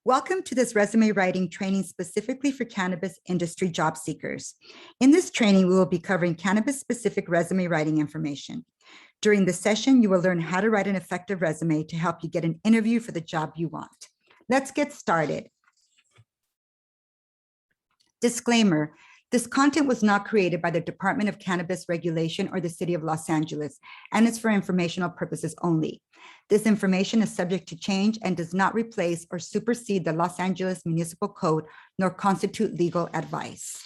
Welcome to this resume writing training specifically for cannabis industry job seekers. In this training, we will be covering cannabis-specific resume writing information. During this session, you will learn how to write an effective resume to help you get an interview for the job you want. Let's get started. Disclaimer, this content was not created by the Department of Cannabis Regulation or the City of Los Angeles, and it's for informational purposes only. This information is subject to change and does not replace or supersede the Los Angeles Municipal Code, nor constitute legal advice.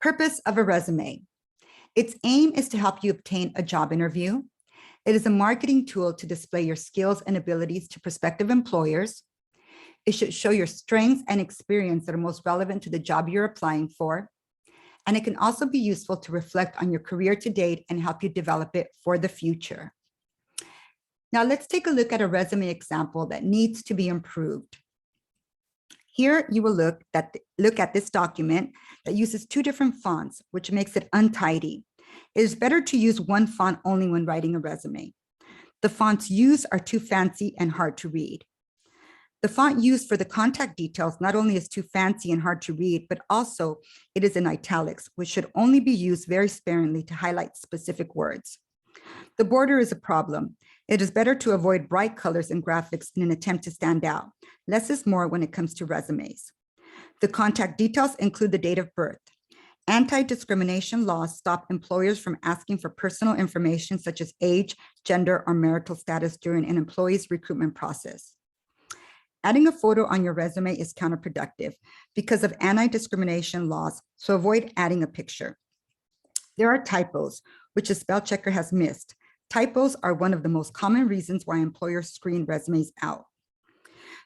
Purpose of a resume. Its aim is to help you obtain a job interview. It is a marketing tool to display your skills and abilities to prospective employers. It should show your strengths and experience that are most relevant to the job you're applying for. And it can also be useful to reflect on your career to date and help you develop it for the future. Now let's take a look at a resume example that needs to be improved. Here you will look at this document that uses two different fonts, which makes it untidy. It is better to use one font only when writing a resume. The fonts used are too fancy and hard to read. The font used for the contact details not only is too fancy and hard to read, but also it is in italics, which should only be used very sparingly to highlight specific words. The border is a problem. It is better to avoid bright colors and graphics in an attempt to stand out. Less is more when it comes to resumes. The contact details include the date of birth. Anti-discrimination laws stop employers from asking for personal information such as age, gender, or marital status during an employee's recruitment process. Adding a photo on your resume is counterproductive because of anti-discrimination laws, so avoid adding a picture. There are typos, which a spell checker has missed. Typos are one of the most common reasons why employers screen resumes out.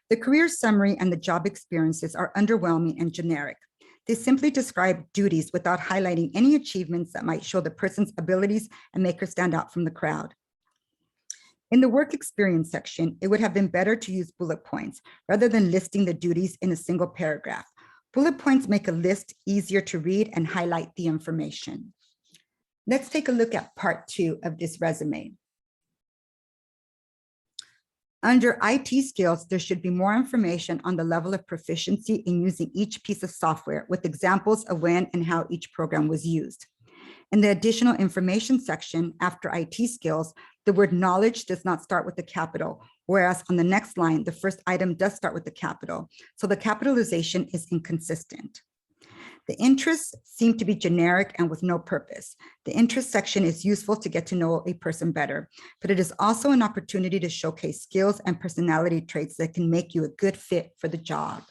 The career summary and the job experiences are underwhelming and generic. They simply describe duties without highlighting any achievements that might show the person's abilities and make her stand out from the crowd. In the work experience section, it would have been better to use bullet points rather than listing the duties in a single paragraph. Bullet points make a list easier to read and highlight the information. Let's take a look at part 2 of this resume. Under IT skills, there should be more information on the level of proficiency in using each piece of software with examples of when and how each program was used. In the additional information section after IT skills, the word knowledge does not start with a capital, whereas on the next line, the first item does start with the capital. So the capitalization is inconsistent. The interests seem to be generic and with no purpose. The interest section is useful to get to know a person better, but it is also an opportunity to showcase skills and personality traits that can make you a good fit for the job.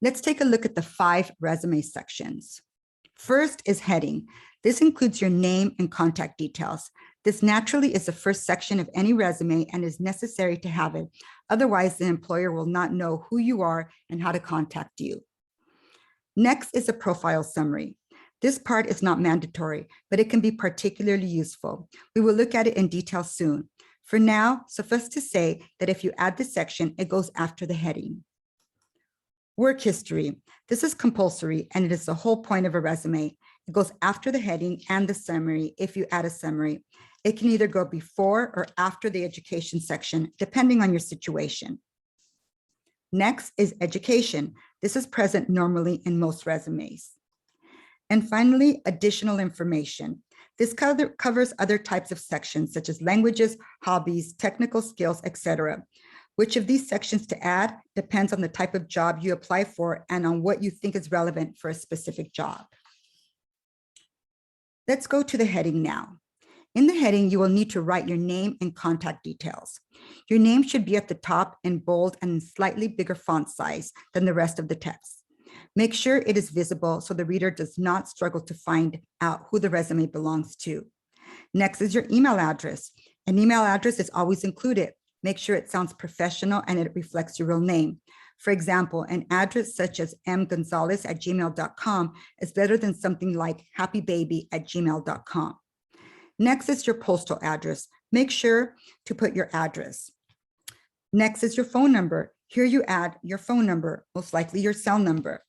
Let's take a look at the 5 resume sections. First is heading. This includes your name and contact details. This naturally is the first section of any resume and is necessary to have it. Otherwise, the employer will not know who you are and how to contact you. Next is a profile summary. This part is not mandatory, but it can be particularly useful. We will look at it in detail soon. For now, suffice to say that if you add this section, it goes after the heading. Work history. This is compulsory and it is the whole point of a resume. It goes after the heading and the summary if you add a summary. It can either go before or after the education section, depending on your situation. Next is education. This is present normally in most resumes. And finally, additional information. This covers other types of sections such as languages, hobbies, technical skills, etc. Which of these sections to add depends on the type of job you apply for and on what you think is relevant for a specific job. Let's go to the heading now. In the heading, you will need to write your name and contact details. Your name should be at the top in bold and in slightly bigger font size than the rest of the text. Make sure it is visible so the reader does not struggle to find out who the resume belongs to. Next is your email address. An email address is always included. Make sure it sounds professional and it reflects your real name. For example, an address such as mgonzalez@gmail.com is better than something like happybaby@gmail.com. Next is your postal address. Make sure to put your address. Next is your phone number. Here you add your phone number, most likely your cell number.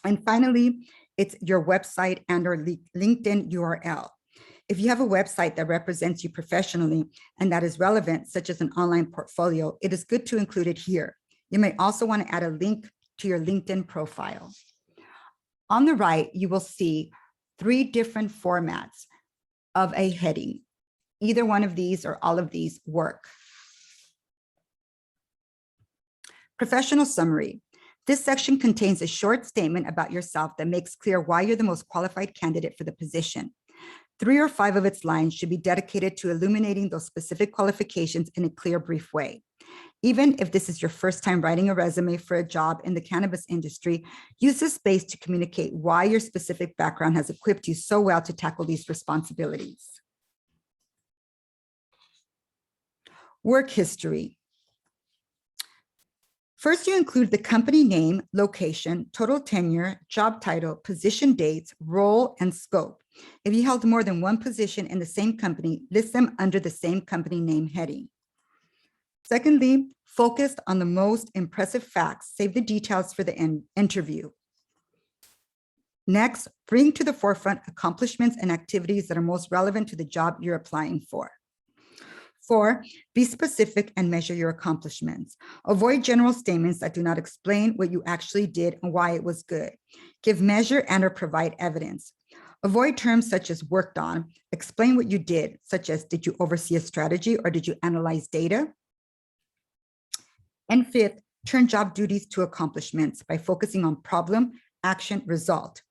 And finally, it's your website and or LinkedIn URL. If you have a website that represents you professionally and that is relevant, such as an online portfolio, it is good to include it here. You may also want to add a link to your LinkedIn profile. On the right, you will see 3 different formats of a heading. Either one of these or all of these work. Professional summary. This section contains a short statement about yourself that makes clear why you're the most qualified candidate for the position. 3 or 5 of its lines should be dedicated to illuminating those specific qualifications in a clear, brief way. Even if this is your first time writing a resume for a job in the cannabis industry, use this space to communicate why your specific background has equipped you so well to tackle these responsibilities. Work history. First, you include the company name, location, total tenure, job title, position dates, role, and scope. If you held more than one position in the same company, list them under the same company name heading. Secondly, focus on the most impressive facts. Save the details for the interview. Next, bring to the forefront accomplishments and activities that are most relevant to the job you're applying for. 4, be specific and measure your accomplishments. Avoid general statements that do not explain what you actually did and why it was good. Give measure and/or provide evidence. Avoid terms such as worked on. Explain what you did, such as did you oversee a strategy or did you analyze data? And 5th, turn job duties to accomplishments by focusing on problem, action, result.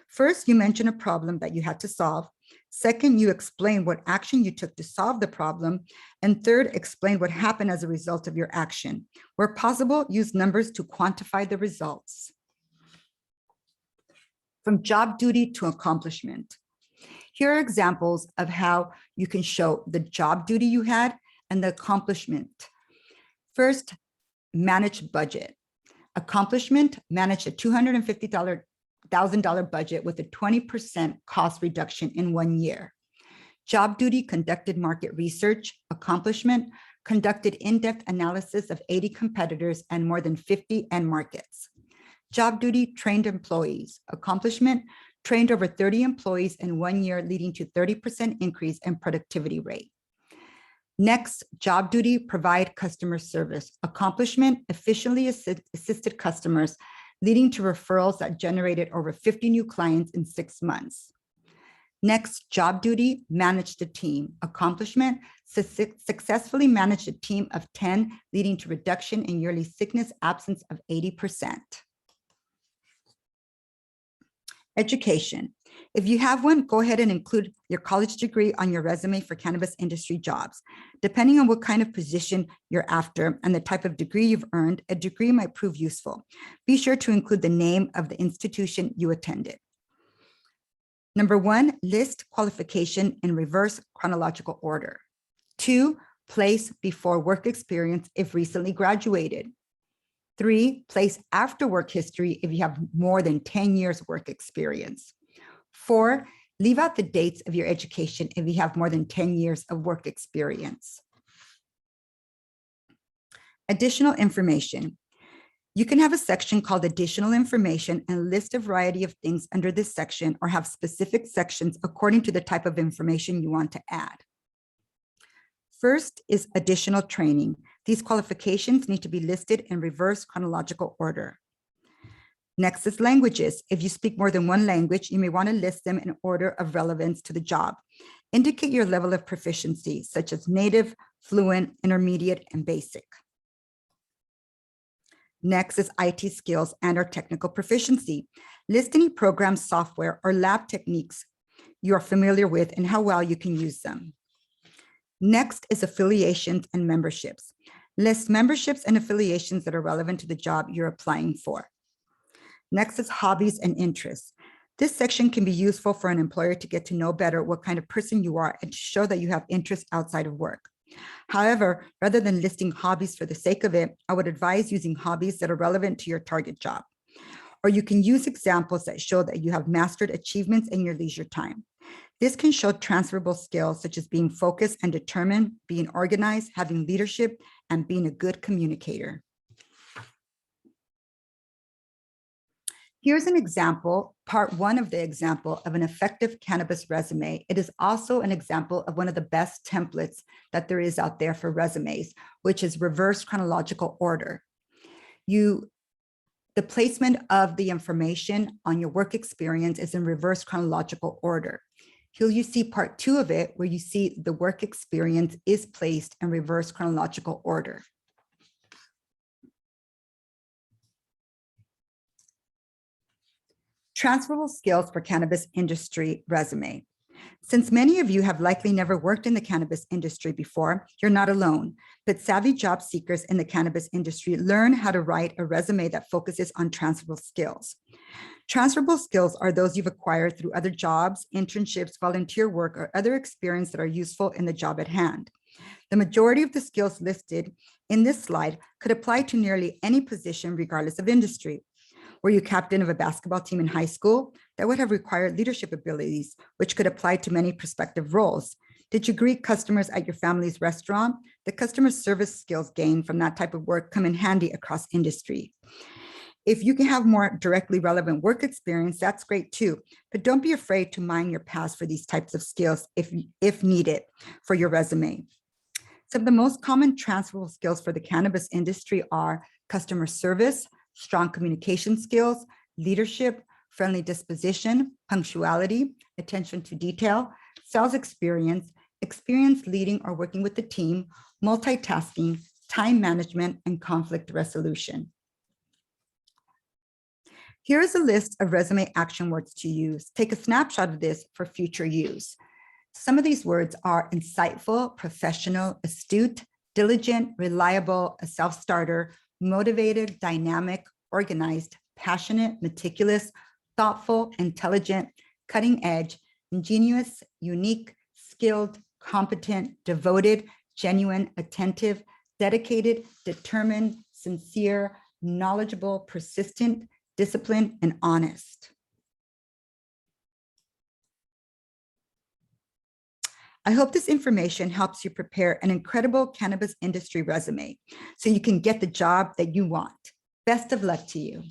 First, you mention a problem that you had to solve. Second, you explain what action you took to solve the problem. And third, explain what happened as a result of your action. Where possible, use numbers to quantify the results. From job duty to accomplishment. Here are examples of how you can show the job duty you had and the accomplishment. First, manage budget. Accomplishment, manage a $250,000 budget with a 20% cost reduction in 1 year. Job duty, conducted market research. Accomplishment, conducted in-depth analysis of 80 competitors and more than 50 end markets. Job duty, trained employees. Accomplishment, trained over 30 employees in 1 year, leading to 30% increase in productivity rate. Next, job duty, provide customer service. Accomplishment, efficiently assisted customers, leading to referrals that generated over 50 new clients in 6 months. Next, job duty, manage the team. Accomplishment, successfully manage a team of 10, leading to reduction in yearly sickness absence of 80%. Education. If you have one, go ahead and include your college degree on your resume for cannabis industry jobs. Depending on what kind of position you're after and the type of degree you've earned, a degree might prove useful. Be sure to include the name of the institution you attended. Number 1, list qualification in reverse chronological order. 2, place before work experience if recently graduated. 3, place after work history if you have more than 10 years work experience. 4, leave out the dates of your education if you have more than 10 years of work experience. Additional information. You can have a section called additional information and list a variety of things under this section or have specific sections according to the type of information you want to add. First is additional training. These qualifications need to be listed in reverse chronological order. Next is languages. If you speak more than one language, you may want to list them in order of relevance to the job. Indicate your level of proficiency, such as native, fluent, intermediate, and basic. Next is IT skills and/or technical proficiency. List any program, software, or lab techniques you are familiar with and how well you can use them. Next is affiliations and memberships. List memberships and affiliations that are relevant to the job you're applying for. Next is hobbies and interests. This section can be useful for an employer to get to know better what kind of person you are and to show that you have interests outside of work. However, rather than listing hobbies for the sake of it, I would advise using hobbies that are relevant to your target job. Or you can use examples that show that you have mastered achievements in your leisure time. This can show transferable skills such as being focused and determined, being organized, having leadership, and being a good communicator. Here's an example, part one of the example of an effective cannabis resume. It is also an example of one of the best templates that there is out there for resumes, which is reverse chronological order. The placement of the information on your work experience is in reverse chronological order. Here you see part two of it, where you see the work experience is placed in reverse chronological order. Transferable skills for cannabis industry resume. Since many of you have likely never worked in the cannabis industry before, you're not alone, but savvy job seekers in the cannabis industry learn how to write a resume that focuses on transferable skills. Transferable skills are those you've acquired through other jobs, internships, volunteer work, or other experience that are useful in the job at hand. The majority of the skills listed in this slide could apply to nearly any position, regardless of industry. Were you captain of a basketball team in high school? That would have required leadership abilities, which could apply to many prospective roles. Did you greet customers at your family's restaurant? The customer service skills gained from that type of work come in handy across industry. If you can have more directly relevant work experience, that's great too, but don't be afraid to mine your past for these types of skills if needed for your resume. Some of the most common transferable skills for the cannabis industry are customer service, strong communication skills, leadership, friendly disposition, punctuality, attention to detail, sales experience, experience leading or working with the team, multitasking, time management, and conflict resolution. Here is a list of resume action words to use. Take a snapshot of this for future use. Some of these words are insightful, professional, astute, diligent, reliable, a self-starter, motivated, dynamic, organized, passionate, meticulous, thoughtful, intelligent, cutting edge, ingenious, unique, skilled, competent, devoted, genuine, attentive, dedicated, determined, sincere, knowledgeable, persistent, disciplined, and honest. I hope this information helps you prepare an incredible cannabis industry resume so you can get the job that you want. Best of luck to you.